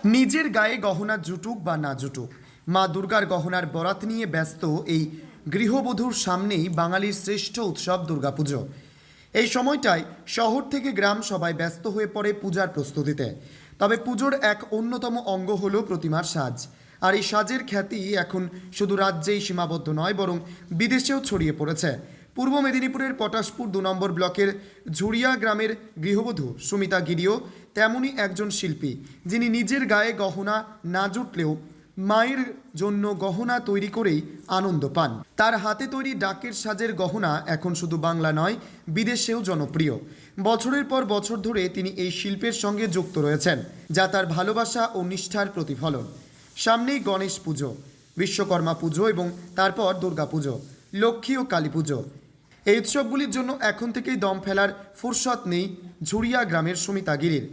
নিজের গায়ে গহনা জুটুক বা না জুটুক, মা দুর্গার গহনার বরাত নিয়ে ব্যস্ত এই গৃহবধূর সামনেই বাঙালির শ্রেষ্ঠ উৎসব দুর্গাপুজো। এই সময়টায় শহর থেকে গ্রাম সবাই ব্যস্ত হয়ে পড়ে পূজার প্রস্তুতিতে। তবে পুজোর এক অন্যতম অঙ্গ হলো প্রতিমার সাজ। আর এই সাজের খ্যাতি এখন শুধু রাজ্যেই সীমাবদ্ধ নয়, বরং বিদেশেও ছড়িয়ে পড়েছে। পূর্ব মেদিনীপুরের পটাশপুর 2 নম্বর ব্লকের ঝুড়িয়া গ্রামের গৃহবধূ সুমিতা গিরিও তেমনই একজন শিল্পী, যিনি নিজের গায়ে গহনা না জুটলেও মায়ের জন্য গহনা তৈরি করেই আনন্দ পান। তার হাতে তৈরি ডাকের সাজের গহনা এখন শুধু বাংলা নয়, বিদেশেও জনপ্রিয়। বছরের পর বছর ধরে তিনি এই শিল্পের সঙ্গে যুক্ত রয়েছেন, যা তার ভালোবাসা ও নিষ্ঠার প্রতিফলন। সামনেই গণেশ পুজো, বিশ্বকর্মা পুজো এবং তারপর দুর্গা পুজো, লক্ষ্মী ও কালী পুজো। এই উৎসবগুলির জন্য এখন থেকেই দম ফেলার ফুরসত নেই ঝুড়িয়া গ্রামের সুমিতা গিরির।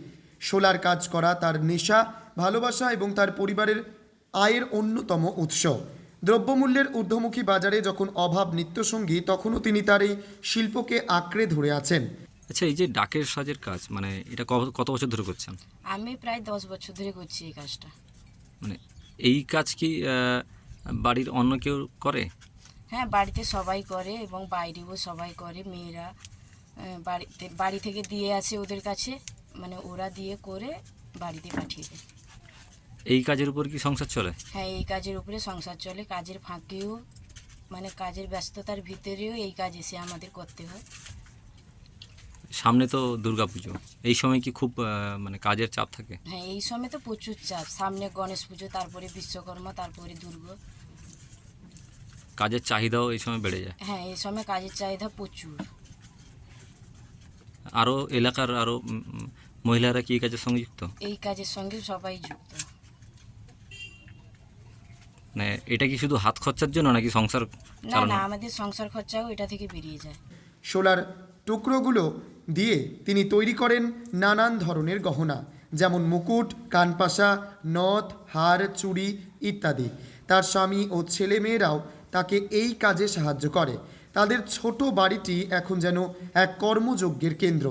শোলার কাজ করা তার নেশা, ভালোবাসা এবং তার পরিবারের আয়ের অন্যতম উৎস। দ্রব্যমূল্যের ঊর্ধ্বমুখী বাজারে যখন অভাব নিত্যসঙ্গী, তখনও তিনি তার এই শিল্পকে আঁকড়ে ধরে আছেন। আচ্ছা, এই যে ডাকের সাজের কাজ, মানে এটা কত বছর ধরে করছেন? আমি প্রায় 10 বছর ধরে করছি এই কাজটা। মানে এই কাজ কি বাড়ির অন্য কেউ করে? হ্যাঁ, বাড়িতে সবাই করে এবং বাইরেও সবাই করে। মেয়েরা বাড়ি থেকে দিয়ে আসে ওদের কাছে, মানে ওরা দিয়ে করে বাড়িতে পাঠিয়ে দেয়। এই কাজের উপর কি সংসার চলে? হ্যাঁ, এই কাজের উপরে সংসার চলে। কাজের ফাঁকেও, মানে কাজের ব্যস্ততার ভিতরেও এই কাজ এসে আমাদের করতে হয়। সামনে তো দুর্গাপুজো, এই সময় কি খুব মানে কাজের চাপ থাকে? হ্যাঁ, এই সময় তো প্রচুর চাপ। সামনে গণেশ পুজো, তারপরে বিশ্বকর্মা, তারপরে দুর্গা। কাজের চাহিদাও এই সময় বেড়ে যায়। হ্যাঁ, এই সময় কাজের চাহিদা প্রচুর। আরও এলাকার আরও মহিলারা কি এই কাজের সঙ্গে যুক্ত? এই কাজের সঙ্গে সবাই যুক্ত। মানে এটা কি শুধু হাত খরচার জন্য নাকি সংসার না চালানো? না, আমাদের সংসার খরচাও এটা থেকে বেরিয়ে যায়। শোলার টুকরোগুলো দিয়ে তিনি তৈরি করেন নানান ধরনের গহনা, যেমন মুকুট, কানপাশা, নথ, হার, চুড়ি ইত্যাদি। তার স্বামী ও ছেলে মেয়েরাও তাকে এই কাজে সাহায্য করে। তাদের ছোট বাড়িটি এখন যেন এক কর্মযজ্ঞের কেন্দ্র।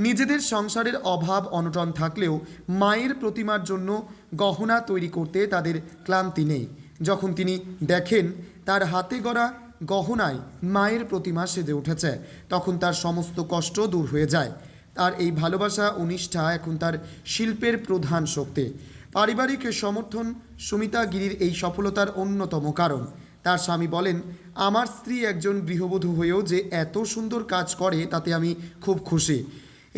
নিজেদের সংসারের অভাব অনটন থাকলেও মায়ের প্রতিমার জন্য গহনা তৈরি করতে তাদের ক্লান্তি নেই। যখন তিনি দেখেন তার হাতে গড়া গহনায় মায়ের প্রতিমা সেজে উঠেছে, তখন তার সমস্ত কষ্ট দূর হয়ে যায়। তার এই ভালোবাসা ও নিষ্ঠা এখন তার শিল্পের প্রধান শক্তি। পারিবারিক সমর্থন সুমিতা গিরির এই সফলতার অন্যতম কারণ। তার স্বামী বলেন, আমার স্ত্রী একজন গৃহবধূ হয়েও যে এত সুন্দর কাজ করে তাতে আমি খুব খুশি।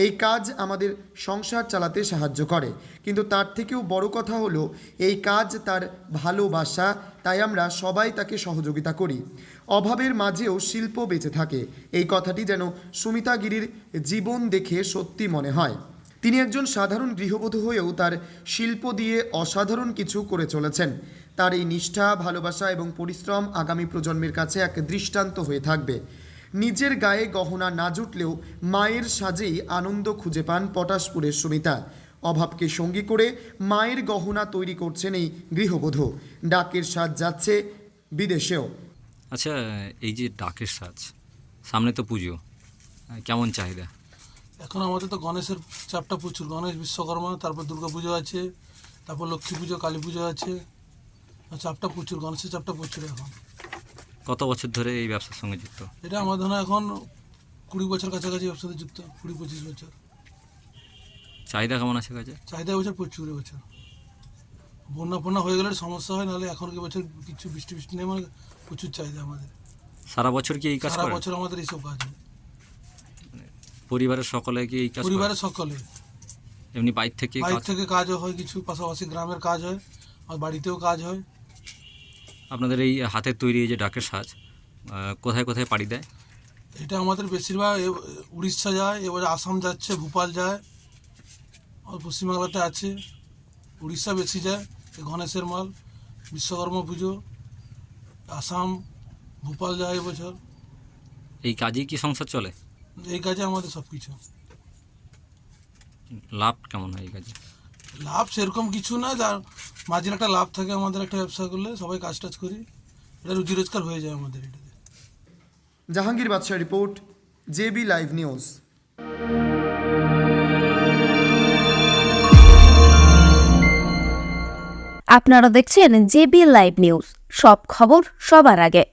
এই কাজ আমাদের সংসার চালাতে সাহায্য করে, কিন্তু তার থেকেও বড় কথা হলো এই কাজ তার ভালোবাসা, তাই আমরা সবাই তাকে সহযোগিতা করি। অভাবের মাঝেও শিল্প বেঁচে থাকে, এই কথাটি যেন সুমিতা গিরির জীবন দেখে সত্যি মনে হয়। তিনি একজন সাধারণ গৃহবধূ হয়েও তার শিল্প দিয়ে অসাধারণ কিছু করে চলেছেন। তার এই নিষ্ঠা, ভালোবাসা এবং পরিশ্রম আগামী প্রজন্মের কাছে এক দৃষ্টান্ত হয়ে থাকবে। নিজের গায়ে গহনা না জুটলেও মায়ের সাজেই আনন্দ খুঁজে পান পটাশপুরের সুমিতা। অভাবকে সঙ্গী করে মায়ের গহনা তৈরি করছেন এই গৃহবধূ। ডাকের সাজ যাচ্ছে বিদেশেও। আচ্ছা, এই যে ডাকের সাজ, সামনে তো পুজো, কেমন চাহিদা? এখন আমাদের তো গণেশের চাপটা প্রচুর। গণেশ, বিশ্বকর্মা, তারপর দুর্গা পুজো আছে, তারপর লক্ষ্মী পুজো, কালী পুজো আছে। চাপটা প্রচুর, গণেশের চাপটা প্রচুর এখন। কত বছর ধরে এই ব্যবসার সঙ্গে যুক্ত? এটা আমার ধরুন এখন 20 বছর কাছাকাছি ব্যবসাতে যুক্ত, 20-25 বছর। চাহিদা কেমন আছে কাজে? চাহিদা এবছর প্রচুর। এবছর বন্যা হয়ে গেলে সমস্যা হয়, নাহলে এখন বছর কিছু বৃষ্টি নেই, মানে প্রচুর চাহিদা আমাদের। সারা বছর কি এই কাজ সারা করেন? বছর আমাদের এইসব কাজ হয়। পরিবারের সকলে কি এই কাজ করেন? পরিবারের সকলে। এমনি বাইরে থেকে কাজও হয় কিছু, পাশাপাশি গ্রামের কাজ হয়, আর বাড়িতেও কাজ হয়। আপনাদের এই হাতের তৈরি এই যে ডাকের সাজ কোথায় কোথায় পাড়ি দেয়? এটা আমাদের বেশিরভাগ উড়িষ্যা যায়, এবারে আসাম যাচ্ছে, ভোপাল যায়, আর পশ্চিমবাংলাতে আছে। উড়িষ্যা বেশি যায় এই গণেশের মাল। বিশ্বকর্মা পুজো আসাম, ভোপাল যায় এবছর। এই কাজেই কি সংসার চলে? এই কাজে আমাদের সব কিছু। লাভ কেমন হয় এই কাজে? লাভ সেরকম কিছু না, যার মাঝে একটা লাভ থাকে আমাদের। একটা ব্যবসা করলে সবাই কাজ টাজ করি, এটা রুজি রোজগার হয়ে যায় আমাদের এটাতে। জাহাঙ্গীর বাদশাহ রিপোর্ট, জেবি লাইভ নিউজ। আপনারা দেখছেন জেবি লাইভ নিউজ, সব খবর সবার আগে।